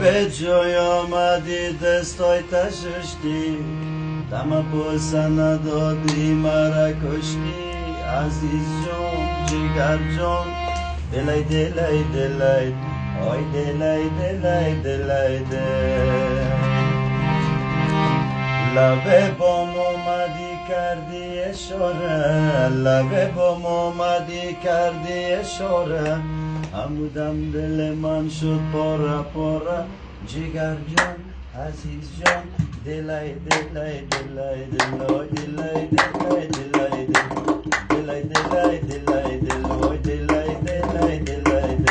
به جای آمدی دستای تششتی دم بوسه ندادی مرا کشتی عزیز جان جگر جان دلای دلای دلای آی دلای دلای دلای لبه بام اومدی کردی اشاره لبه بام اومدی کردی اشاره همودم دل من شد پاره پاره جگر جان عزیز جان دلای دلای دلای دلای دلای دلای دلای دلای دلای دلای دلای دلای دلای دلای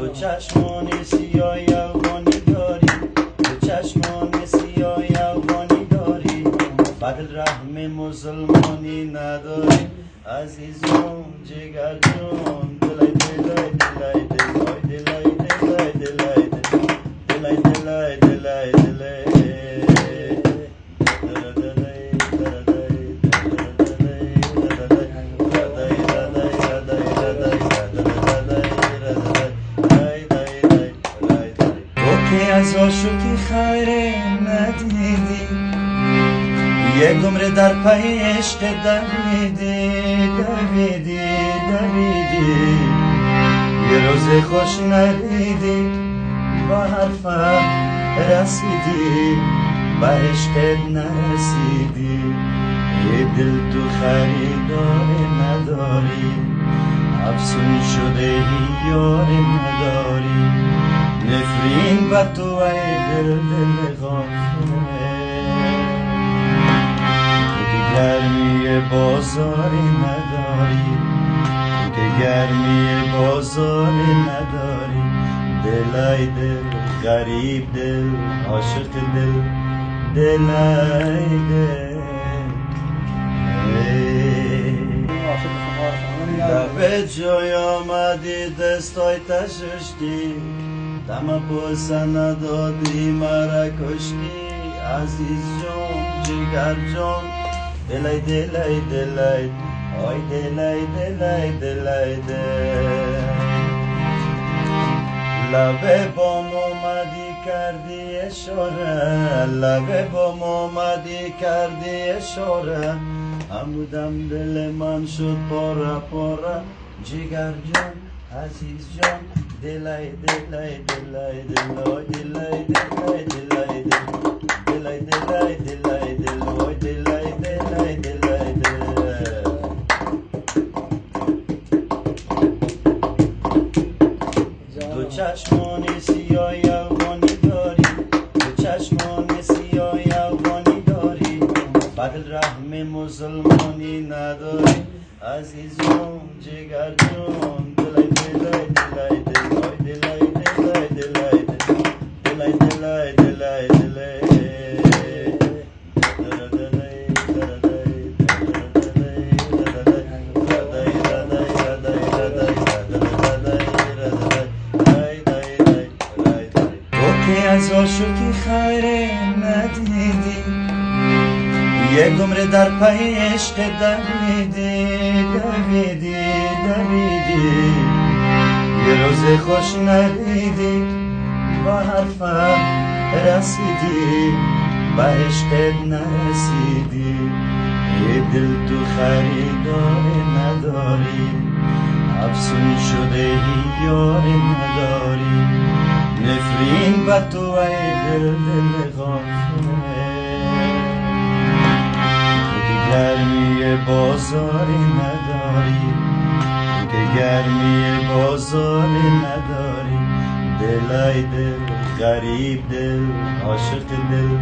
دو چشمان سیاه افغانی داری دو چشمان سیاه افغانی داری بدل رحم مسلمانی نداری عزیز جان جگر جان دلای دلای دلای دلای دلای دلای دلای دلای دلای دلای از عاشقی خیری ندیدی یک عمر در پی عشق دویدی دویدی دویدی یه روز خوش ندیدی با حرفم رسیدی با عشقت نرسیدی یه دل تو خریدار نداری افسون شده یار نداری نفرین با تو ای دل دل غافله تو که گرمی بازاری نداری تو که گرمی بازاری نداری دلای دل غریب دل عاشق دل دلای دل به جای آمدی دستای تششتی دم بوسه ندادی مرا کشتی عزیز جان جگر جان دلای دلای دلای آی دلای دلای دلای لبه بام اومدی کردی اشاره لبه بام اومدی کردی اشاره همودم دل من شد پاره پاره جگر جان عزیز جان دلای دلای دلای دلای دلای دلای دلای دلای دلای دلای دلای دلای دلای دو چشمان سیاه افغانی داری دو چشمان سیاه افغانی داری بدل رحم مسلمانی نداری عزیز جان جگر جان دلای دلای دلای دلای دلای دلای دلای دلای دلای دلای از عاشقی خیری ندیدی یک عمر در پی عشق دویدی دویدی دویدی یه روز خوش ندیدی با حرفم رسیدی با عشقت نرسیدی یه دل تو خریدار نداری افسون شده یار نداری نفرین با تو ای دل دل غافله تو که گرمی بازاری نداری تو که گرمی بازاری نداری دلای دل غریب دل عاشق دل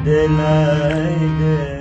دلای دل